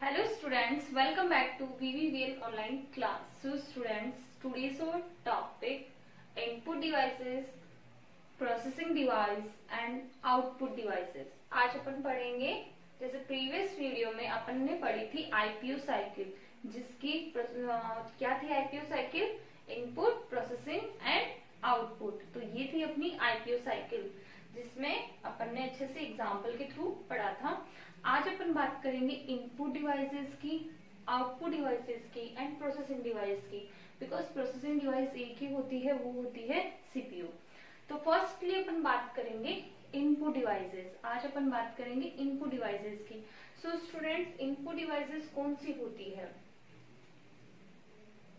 Hello students, welcome back to VVVL online class. So students, today's our topic input devices, processing device and output devices. आज अपन पढ़ेंगे, जैसे previous video में अपन ने पढ़ी थी IPU cycle, जिसकी क्या थी IPU cycle? Input, processing and output. तो ये थी अपनी आईपीयू साइकिल, जिसमें अपन ने अच्छे से एग्जाम्पल के थ्रू पढ़ा था। आज अपन बात करेंगे इनपुट डिवाइसेस की, आउटपुट डिवाइसेस की एंड प्रोसेसिंग डिवाइस की, बिकॉज प्रोसेसिंग डिवाइस एक ही होती है, वो होती है सीपीयू। तो फर्स्टली अपन बात करेंगे इनपुट डिवाइसेस। आज अपन बात करेंगे इनपुट डिवाइसेस की। सो स्टूडेंट्स, इनपुट डिवाइसेस कौन सी होती है?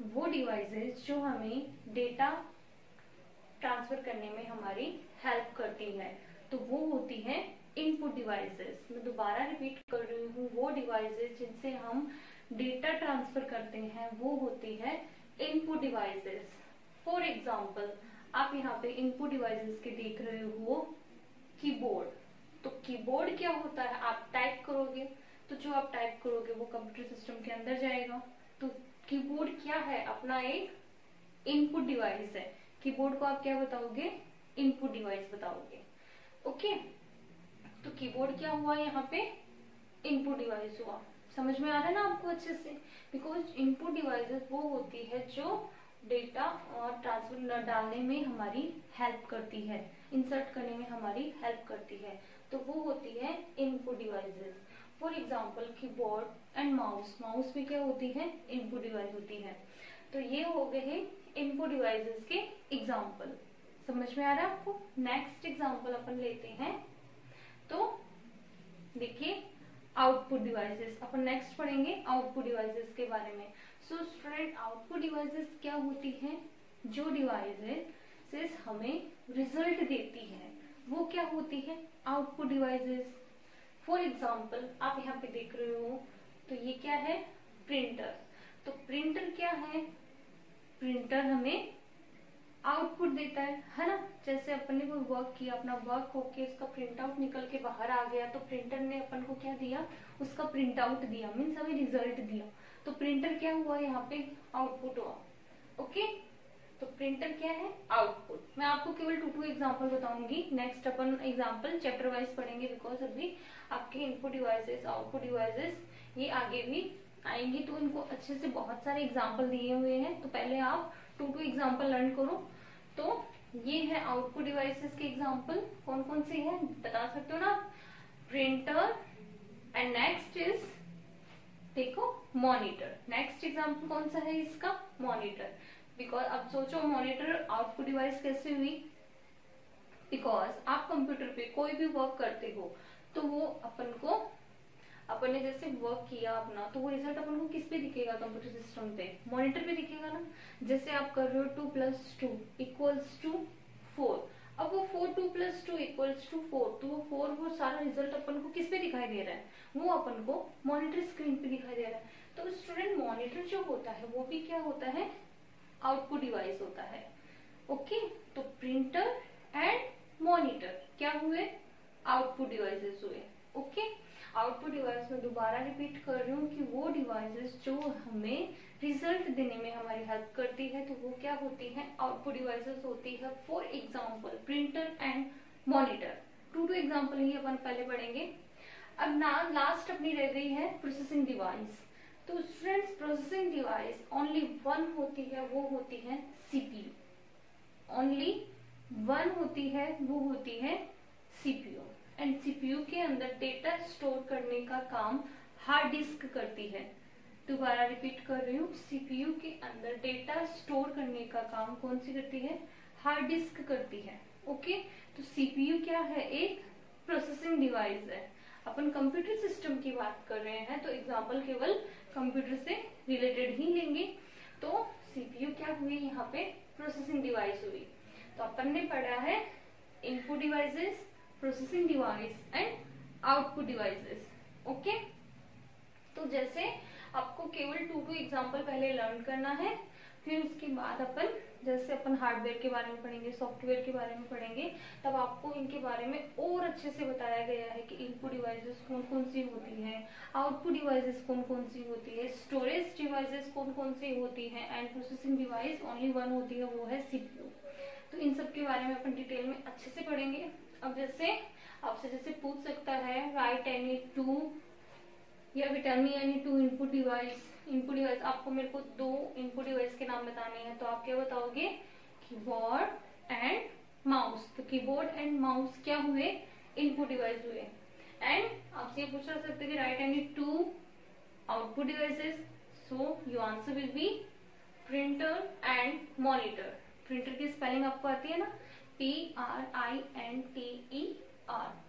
वो डिवाइसेस जो हमें डेटा ट्रांसफर करने में हमारी हेल्प करती है, तो वो होती है इनपुट डिवाइसेस। मैं दोबारा रिपीट कर रही हूँ, वो डिवाइसेस जिनसे हम डेटा ट्रांसफर करते हैं वो होती है इनपुट डिवाइसेस। फॉर एग्जांपल, आप यहाँ पे इनपुट डिवाइसेस के देख रहे हो कीबोर्ड। तो कीबोर्ड क्या होता है? आप टाइप करोगे तो जो आप टाइप करोगे वो कंप्यूटर सिस्टम के अंदर जाएगा। तो कीबोर्ड क्या है? अपना एक इनपुट डिवाइस है। कीबोर्ड को आप क्या बताओगे? इनपुट डिवाइस बताओगे। ओके, तो कीबोर्ड क्या हुआ यहाँ पे? इनपुट डिवाइस हुआ। समझ में आ रहा है ना आपको अच्छे से? बिकॉज इनपुट डिवाइसेस वो होती है जो डेटा और ट्रांसफर डालने में हमारी हेल्प करती है, इंसर्ट करने में हमारी हेल्प करती है, तो वो होती है input devices. For example keyboard and mouse. Mouse भी क्या होती है? इनपुट डिवाइस होती है। तो ये हो गए हैं इनपुट डिवाइसेस के एग्जाम्पल। समझ में आ रहा है आपको? नेक्स्ट एग्जाम्पल अपन लेते हैं, तो देखिए आउटपुट डिवाइसेस। अपन नेक्स्ट पढ़ेंगे आउटपुट डिवाइसेस के बारे में। सो स्टूडेंट, आउटपुट डिवाइसेस क्या होती हैं? जो डिवाइसेस हमें रिजल्ट देती है वो क्या होती है? Output devices. फॉर एग्जाम्पल, आप यहाँ पे देख रहे हो, तो ये क्या है? प्रिंटर। तो प्रिंटर क्या है? प्रिंटर हमें आउटपुट देता है ना? जैसे अपन ने कोई वर्क किया, अपना वर्क होके उसका प्रिंट आउट निकल के बाहर आ गया, तो प्रिंटर ने अपन को क्या दिया? उसका प्रिंट आउट दिया, मीन्स हमें रिजल्ट दिया। तो प्रिंटर क्या हुआ? यहाँ पे आउटपुट हुआ। ओके, तो प्रिंटर क्या है? आउटपुट। मैं आपको केवल 2 एग्जाम्पल बताऊंगी। नेक्स्ट अपन एग्जाम्पल चैप्टर वाइज पढ़ेंगे, बिकॉज अभी आपके इनपुट डिवाइसेस, आउटपुट डिवाइसेस ये आगे भी आएंगी, तो इनको अच्छे से बहुत सारे एग्जाम्पल दिए हुए हैं। तो पहले आप 2 एग्जाम्पल लर्न करो। तो ये है आउटपुट डिवाइसेस के एग्जाम्पल। कौन कौन से हैं बता सकते हो ना? प्रिंटर एंड नेक्स्ट इज, देखो, मॉनिटर। नेक्स्ट एग्जाम्पल कौन सा है इसका? मॉनिटर। बिकॉज अब सोचो, मॉनिटर आउटपुट डिवाइस कैसे हुई? बिकॉज आप कंप्यूटर पे कोई भी वर्क करते हो तो वो अपन ने जैसे वर्क किया अपना, तो वो रिजल्ट अपन को किस पे दिखेगा? कंप्यूटर सिस्टम पे, मॉनिटर पे दिखेगा ना। जैसे आप कर रहे हो 2 + 2 = 4। अब वो 4 2 + 2 = 4, तो वो 4 वो सारा रिजल्ट अपन को किस पे दिखाई दे रहा है? वो अपन को मॉनिटर स्क्रीन पे दिखाई दे रहा है। तो स्टूडेंट, मॉनिटर जो होता है वो भी क्या होता है? आउटपुट डिवाइस होता है। ओके, तो प्रिंटर एंड मॉनिटर क्या हुए? आउटपुट डिवाइसेस हुए। ओके, आउटपुट डिवाइस में दोबारा रिपीट कर रही हूँ कि वो डिवाइसेस जो हमें रिजल्ट देने में हमारी हेल्प करती है, तो वो क्या होती है? आउटपुट डिवाइसेस होती है। For example, printer and monitor. 2 example ही अपन पहले पढ़ेंगे। अब ना लास्ट अपनी रह गई है प्रोसेसिंग डिवाइस। तो स्टूडेंट्स, प्रोसेसिंग डिवाइस ओनली 1 होती है, वो होती है सीपीयू। ओनली 1 होती है, वो होती है सीपीयू। एंड सीपीयू के अंदर डेटा स्टोर करने का काम हार्ड डिस्क करती है। दोबारा रिपीट कर रही हूँ, सीपीयू के अंदर डेटा स्टोर करने का काम कौन सी करती है? हार्ड डिस्क करती है। ओके, तो सीपीयू क्या है? एक प्रोसेसिंग डिवाइस है। अपन कंप्यूटर सिस्टम की बात कर रहे हैं, तो एग्जाम्पल केवल कंप्यूटर से रिलेटेड ही लेंगे। तो सीपीयू क्या हुई? यहाँ पे प्रोसेसिंग डिवाइस हुई। तो अपन ने पढ़ा है input devices, processing device and output devices. Okay, तो जैसे आपको केवल 2 एग्जाम्पल पहले लर्न करना है, फिर उसके बाद अपन जैसे अपन हार्डवेयर के बारे में पढ़ेंगे, सॉफ्टवेयर के बारे में पढ़ेंगे, तब आपको इनके बारे में और अच्छे से बताया गया है कि इनपुट डिवाइसेस कौन कौन सी होती हैं, आउटपुट डिवाइसेस कौन कौन सी होती है, स्टोरेज डिवाइसेस कौन कौन सी होती हैं, and processing device only one होती है, वो है सीपीयू। तो इन सब के बारे में अपन डिटेल में अच्छे से पढ़ेंगे। अब जैसे आपसे जैसे पूछ सकता है राइट एनी टू या tell me any two input device. Input device आपको मेरे को 2 इनपुट डिवाइस के नाम बताने हैं, तो आप क्या बताओगे? Keyboard and mouse. तो कीबोर्ड एंड माउस क्या हुए? इनपुट डिवाइस हुए। एंड आपसे ये पूछा सकते कि right any two output devices, so your answer will be printer and monitor. Printer की स्पेलिंग आपको आती है ना, PRINTER,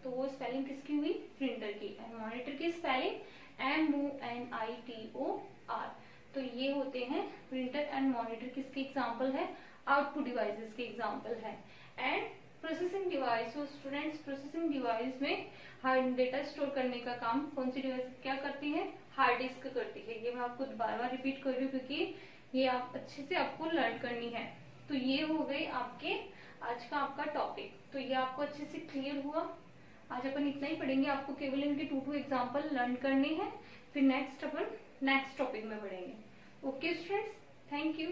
तो वो स्पेलिंग किसकी हुई? प्रिंटर की। एंड मॉनिटर की स्पेलिंग MONITOR। तो ये होते हैं प्रिंटर एंड मॉनिटर, किसके एग्जाम्पल है? आउटपुट डिवाइसेस के एग्जाम्पल है। एंड प्रोसेसिंग डिवाइस, तो स्टूडेंट्स प्रोसेसिंग डिवाइस में हार्ड डेटा स्टोर करने का काम कौन सी डिवाइस क्या करती है? हार्ड डिस्क करती है। ये मैं आपको बार बार रिपीट कर रही हूँ क्योंकि ये आप अच्छे से आपको लर्न करनी है। तो ये हो गई आपके आज का आपका टॉपिक। तो ये आपको अच्छे से क्लियर हुआ। आज अपन इतना ही पढ़ेंगे, आपको केवल इनके 2 एग्जाम्पल लर्न करने हैं, फिर नेक्स्ट अपन नेक्स्ट टॉपिक में पढ़ेंगे। Okay students, thank you.